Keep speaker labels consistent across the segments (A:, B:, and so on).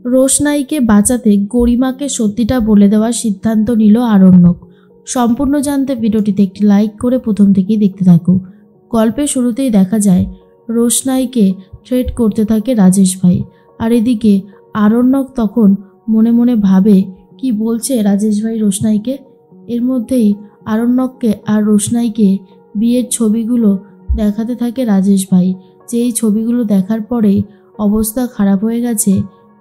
A: রোশনাইকে বাঁচাতে গরিমাকে সত্যিটা বলে দেওয়ার সিদ্ধান্ত নিল আরণ্যক। সম্পূর্ণ জানতে ভিডিওটিতে একটি লাইক করে প্রথম থেকেই দেখতে থাকো। গল্পের শুরুতেই দেখা যায় রোশনাইকে থ্রেট করতে থাকে রাজেশ ভাই, আর এদিকে আরণ্যক তখন মনে মনে ভাবে কি বলছে রাজেশ ভাই রোশনাইকে। এর মধ্যেই আরণ্যককে আর রোশনাইকে বিয়ের ছবিগুলো দেখাতে থাকে রাজেশ ভাই, যে এই ছবিগুলো দেখার পরে অবস্থা খারাপ হয়ে গেছে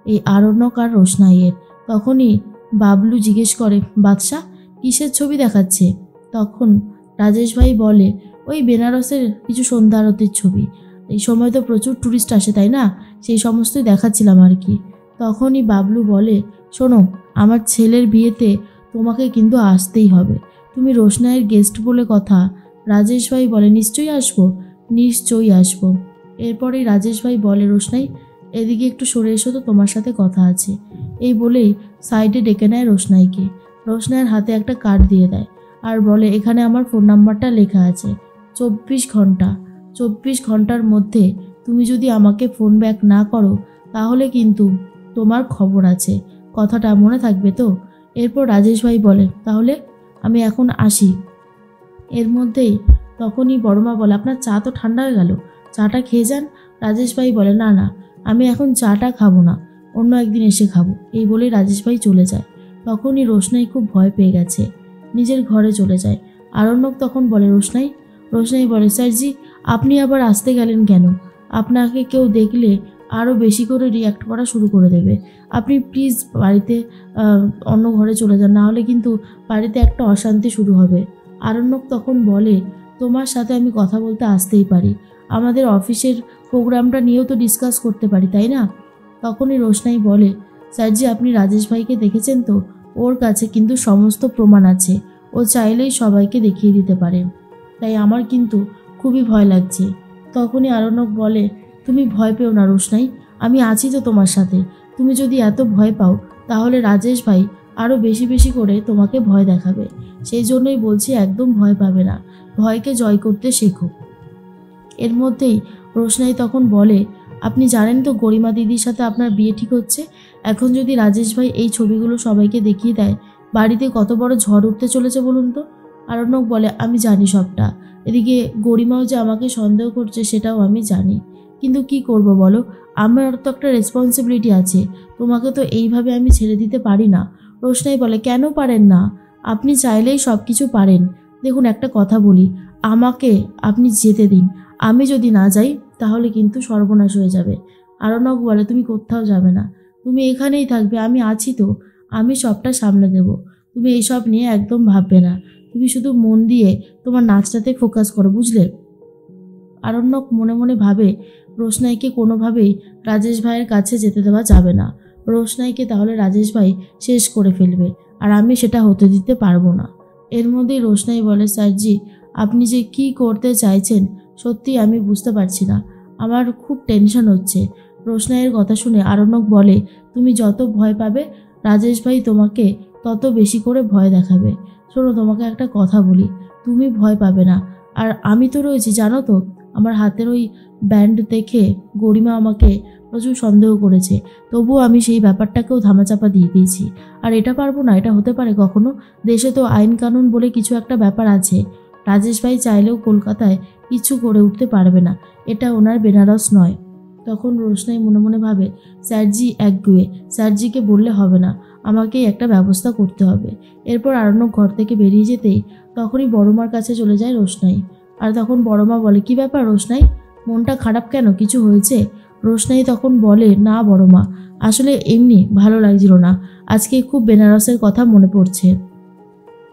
A: এই আরণ্যক আর রোশনাইয়ের। তখনই বাবলু জিজ্ঞেস করে, বাদশা কিসের ছবি দেখাচ্ছে? তখন রাজেশ ভাই বলে, ওই বেনারসের কিছু সন্ধ্যা আরতির ছবি। এই সময় তো প্রচুর ট্যুরিস্ট আসে, তাই না? সেই সমস্তই দেখাচ্ছিলাম আর কি। তখনই বাবলু বলে, শোনো, আমার ছেলের বিয়েতে তোমাকে কিন্তু আসতেই হবে, তুমি রোশনাইয়ের গেস্ট বলে কথা। রাজেশ ভাই বলে, নিশ্চয়ই আসবো, নিশ্চয়ই আসবো। এরপরেই রাজেশ ভাই বলে, রোশনাই এদিকে একটু সরে এসো তো, তোমার সাথে কথা আছে। এই বলেই সাইডে ডেকে নেয় রোশনাইকে। রোশনাইয়ের হাতে একটা কার্ড দিয়ে দেয় আর বলে, এখানে আমার ফোন নাম্বারটা লেখা আছে। 24 ঘন্টার মধ্যে তুমি যদি আমাকে ফোন ব্যাক না করো তাহলে কিন্তু তোমার খবর আছে, কথাটা মনে থাকবে তো? এরপর রাজেশ ভাই বলে, তাহলে আমি এখন আসি। এর মধ্যেই তখনই বড়মা বলে, আপনার চা তো ঠান্ডা হয়ে গেল, চাটা খেয়ে যান। রাজেশ ভাই বলে, না না, আমি এখন চাটা খাবো না, অন্য একদিন এসে খাবো। এই বলেই রাজেশ ভাই চলে যায়। তখনই রোশনাই খুব ভয় পেয়ে গেছে, নিজের ঘরে চলে যায়। আরণ্যক তখন বলে, রোশনাই বলে, স্যারজি আপনি আবার আসতে গেলেন কেন? আপনাকে কেউ দেখলে আরও বেশি করে রিয়াক্ট করা শুরু করে দেবে। আপনি প্লিজ বাড়িতে অন্য ঘরে চলে যান, না হলে কিন্তু বাড়িতে একটা অশান্তি শুরু হবে। আরণ্যক তখন বলে, তোমার সাথে আমি কথা বলতে আসতেই পারি, আমাদের অফিসের প্রোগ্রামটা নিয়েও তো ডিসকাস করতে পারি, তাই না? তখনই রোশনাই বলে, স্যারজি আপনি রাজেশ ভাইকে দেখেছেন তো? ওর কাছে কিন্তু সমস্ত প্রমাণ আছে, ও চাইলেই সবাইকে দেখিয়ে দিতে পারে, তাই আমার কিন্তু খুবই ভয় লাগছে। তখনই আরণ্যক বলে, তুমি ভয় পেও না রোশনাই, আমি আছি তো তোমার সাথে। তুমি যদি এত ভয় পাও তাহলে রাজেশ ভাই আরও বেশি বেশি করে তোমাকে ভয় দেখাবে। সেই জন্যই বলছি, একদম ভয় পাবে না, ভয়কে জয় করতে শেখো। এর মধ্যেই রোশনাই তখন বলে, আপনি জানেন তো গরিমা দিদির সাথে আপনার বিয়ে ঠিক হচ্ছে। এখন যদি রাজেশ ভাই এই ছবিগুলো সবাইকে দেখিয়ে দেয়, বাড়িতে কত বড় ঝড় উঠতে চলেছে বলুন তো? আরণ্যক বলে, আমি জানি সবটা, এদিকে গরিমাও যে আমাকে সন্দেহ করছে সেটাও আমি জানি, কিন্তু কি করব বলো, আমার তো একটা রেসপন্সিবিলিটি আছে, তোমাকে তো এইভাবে আমি ছেড়ে দিতে পারি না। রোশনাই বলে, কেন পারেন না? আপনি চাইলেই সব কিছু পারেন। দেখুন একটা কথা বলি, আমাকে আপনি যেতে দিন, আমি যদি না যাই তাহলে কিন্তু সর্বনাশ হয়ে যাবে। আরণ্যক বলে, তুমি কোথাও যাবে না, তুমি এখানেই থাকবে, আমি আছি তো, আমি সবটা সামলে দেব, তুমি এইসব নিয়ে একদম ভাববে না, তুমি শুধু মন দিয়ে তোমার নাচটাতে ফোকাস করো, বুঝলে? আরণ্যক মনে মনে ভাবে, রোশনাইকে কোনোভাবেই রাজেশ ভাইয়ের কাছে যেতে দেওয়া যাবে না, রোশনাইকে তাহলে রাজেশ ভাই শেষ করে ফেলবে, আর আমি সেটা হতে দিতে পারবো না। এর মধ্যেই রোশনাই বলে, স্যারজি আপনি যে কি করতে চাইছেন সত্যি আমি বুঝতে পারছি না, আমার খুব টেনশন হচ্ছে। রোশনাইয়ের কথা শুনে আরণ্যক বলে, তুমি যত ভয় পাবে রাজেশ ভাই তোমাকে তত বেশি করে ভয় দেখাবে। শোনো, তোমাকে একটা কথা বলি, তুমি ভয় পাবে না, আর আমি তো রয়েছি, জানো তো? আমার হাতের ওই ব্যান্ড দেখে গরিমা আমাকে প্রচুর সন্দেহ করেছে, তবুও আমি সেই ব্যাপারটাকেও ধামাচাপা দিয়ে দিয়েছি। আর এটা পারবো না, এটা হতে পারে কখনো? দেশে তো আইন কানুন বলে কিছু একটা ব্যাপার আছে, রাজেশ ভাই চাইলেও কলকাতায় কিছু করে উঠতে পারবে না, এটা ওনার বেনারস নয়। তখন রোশনাই মনে মনে ভাবে, স্যারজি একগুয়ে, স্যারজিকে বললে হবে না, আমাকেই একটা ব্যবস্থা করতে হবে। এরপর আরণ্যক ঘর থেকে বেরিয়ে যেতেই তখনই বড়মার কাছে চলে যায় রোশনাই। আর তখন বড়মা বলে, কি ব্যাপার রোশনাই, মনটা খারাপ কেন, কিছু হয়েছে? রোশনাই তখন বলে, না বড়মা, আসলে এমনি ভালো লাগছিল না, আজকে খুব বেনারসের কথা মনে পড়ছে।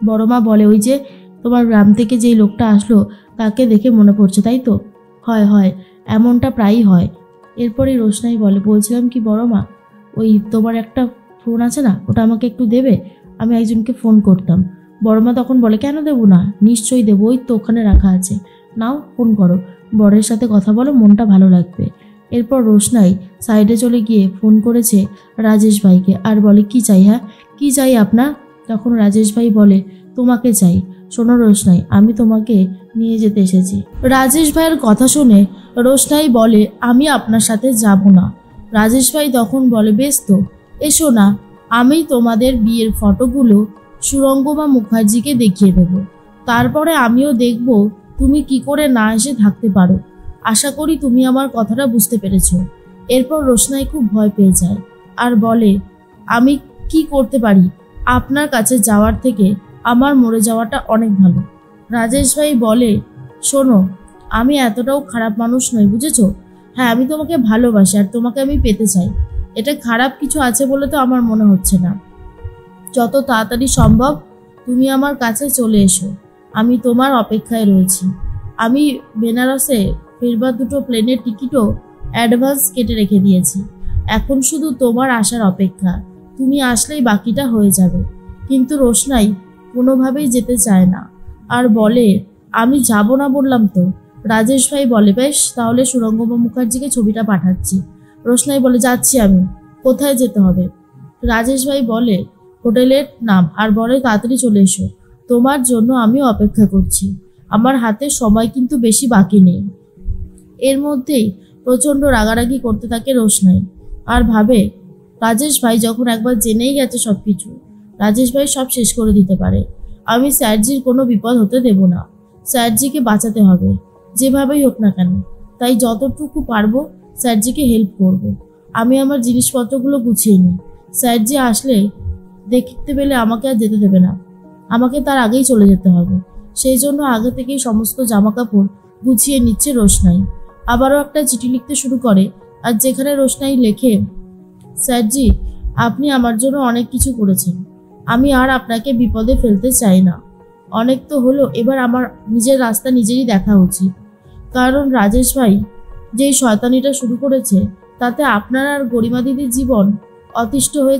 A: বড়মা বলে, ওই যে তোমার গ্রাম থেকে যেই লোকটা আসলো তাকে দেখে মনে পড়ছে, তাই তো? হয় হয়, এমনটা প্রায়ই হয়। এরপরে রোশনাই বলে, বলছিলাম কি বড়মা, ওই তোমার একটা ফোন আছে না, ওটা আমাকে একটু দেবে, আমি একজনকে ফোন করতাম। বড়মা তখন বলে, কেন দেবো না, নিশ্চয়ই দেবো, ওই তো ওখানে রাখা আছে, নাও ফোন করো, বরের সাথে কথা বলো, মনটা ভালো লাগবে। এরপর রোশনাই সাইডে চলে গিয়ে ফোন করেছে রাজেশ ভাইকে আর বলে, কি চাই? হ্যাঁ কি চাই আপনার? তখন রাজেশ ভাই বলে, তোমাকে চাই। শোনো রোশনাই, আমি তোমাকে নিয়ে যেতে এসেছি। রাজেশ ভাইয়ের কথা শুনে রোশনাই বলে, আমি আপনার সাথে যাব না। রাজেশ ভাই তখন বলে, বেশ তো, এসো না, আমি তোমাদের বিয়ের ফটোগুলো সুরঙ্গমা মুখার্জিকে দেখিয়ে দেব। তারপরে আমিও দেখব তুমি কি করে না এসে থাকতে পারো। আশা করি তুমি আমার কথাটা বুঝতে পেরেছো। এরপর রোশনাই খুব ভয় পেয়ে যায় আর বলে, আমি কি করতে পারি? আপনার কাছে যাওয়ার থেকে আমার মরে যাওয়াটা অনেক ভালো। রাজেশ ভাই বলে, শোনো, আমি এতটাও খারাপ মানুষ নই, বুঝেছো? হ্যাঁ, আমি তোমাকে ভালোবাসি আর তোমাকে আমি পেতে চাই। এটা খারাপ কিছু আছে বলে তো আমার মনে হচ্ছে না। যত তাড়াতাড়ি সম্ভব তুমি আমার কাছে চলে এসো, আমি তোমার অপেক্ষায় রয়েছি। আমি বেনারসে ফেরবার 2টো প্লেনের টিকিটও অ্যাডভান্স কেটে রেখে দিয়েছি। এখন শুধু তোমার আসার অপেক্ষা। তুমি আসলেই বাকিটা হয়ে যাবে। কিন্তু রোশনাই কোনোভাবেই যেতে চায় না আর বলে, আমি যাব না বললাম তো। রাজেশ ভাই বলে, বেশ, তাহলে সুরঙ্গমা মুখার্জিকে ছবিটা পাঠাচ্ছি। রোশনাই বলে, যাচ্ছি আমি। কোথায় যেতে হবে? রাজেশ ভাই বলে, হোটেলের নাম আর বলে, তাড়াতাড়ি চলে এসো, তোমার জন্য আমিও অপেক্ষা করছি। আমার হাতে সময় কিন্তু বেশি বাকি নেই। এর মধ্যেই প্রচণ্ড রাগারাগি করতে থাকে রোশনাই আর ভাবে, রাজেশ ভাই যখন একবার জেনেই গেছে সবকিছু, রাজেশ ভাই সব শেষ করে দিতে পারে। আমি স্যারজির কোনো বিপদ হতে দেব না। স্যারজিকে বাঁচাতে হবে যেভাবেই হোক না কেন। তাই যতটুকু পারবো স্যারজিকে হেল্প করব। আমি আমার জিনিসপত্রগুলো গুছিয়ে নিই। স্যারজি আসলে দেখতে পেলে আমাকে আর যেতে দেবে না। আমাকে তার আগেই চলে যেতে হবে। সেই জন্য আগে থেকেই সমস্ত জামা কাপড় গুছিয়ে নিচ্ছে রোশনাই। আবারও একটা চিঠি লিখতে শুরু করে আর যেখানে রোশনাই লেখে, স্যারজি, আপনি আমার জন্য অনেক কিছু করেছেন। আমি আর আপনাকে বিপদে ফেলতে চাই না। অনেক তো হলো, এবার আমার নিজের রাস্তা নিজেরই দেখা উচিত। কারণ রাজেশ ভাই যেই শয়তানিটা শুরু করেছে তাতে আপনার আর গরিমা দিদির জীবন অতিষ্ঠ হয়ে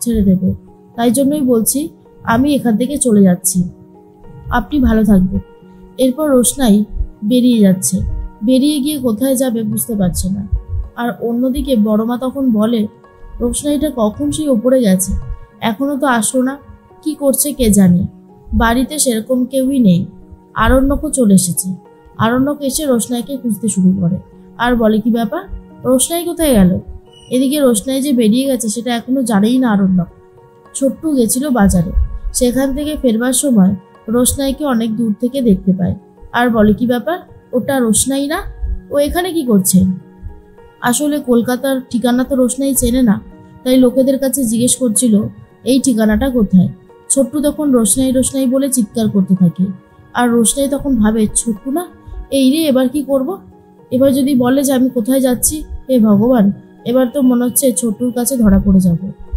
A: ছেড়ে দেবে। তাই জন্যই বলছি, আমি এখান থেকে চলে যাচ্ছি। আপনি ভালো থাকবেন। এরপর রোশনাই বেরিয়ে যাচ্ছে। বেরিয়ে গিয়ে কোথায় যাবে বুঝতে পারছে না। আর অন্যদিকে বড়মা তখন বলে, রোশনাইটা কখন সেই ওপরে গেছে, এখনো তো আসলো না। কি করছে কে জানে। বাড়িতে সেরকম কেউই নেই। আরণ্যকও চলে এসেছে। আরণ্যক এসে রোশনাইকে খুঁজতে শুরু করে আর বলে, কি ব্যাপার, রোশনাই কোথায় গেল? এদিকে রোশনাই যে বেরিয়ে গেছে সেটা এখনো জানেই না আরণ্যক। ছোট্টু গেছিল বাজারে। সেখান থেকে ফেরবার সময় রোশনাইকে অনেক দূর থেকে দেখতে পায় আর বলে, কি ব্যাপার, ওটা রোশনাই না? ও এখানে কি করছে? আসলে কলকাতার ঠিকানা তো রোশনাই চেনে না, তাই লোকেদের কাছে জিজ্ঞেস করছিল এই ঠিকানাটা কোথায়। ছোট্টু তখন রোশনাই রোশনাই বলে চিৎকার করতে থাকে আর রোশনাই তখন ভাবে, ছোট্টু না, এই রে, এবার কি করব? এবার যদি বলে যে আমি কোথায় যাচ্ছি, হে ভগবান, এবার তো মনে হচ্ছে ছোট্টুর কাছে ধরা পড়ে যাব।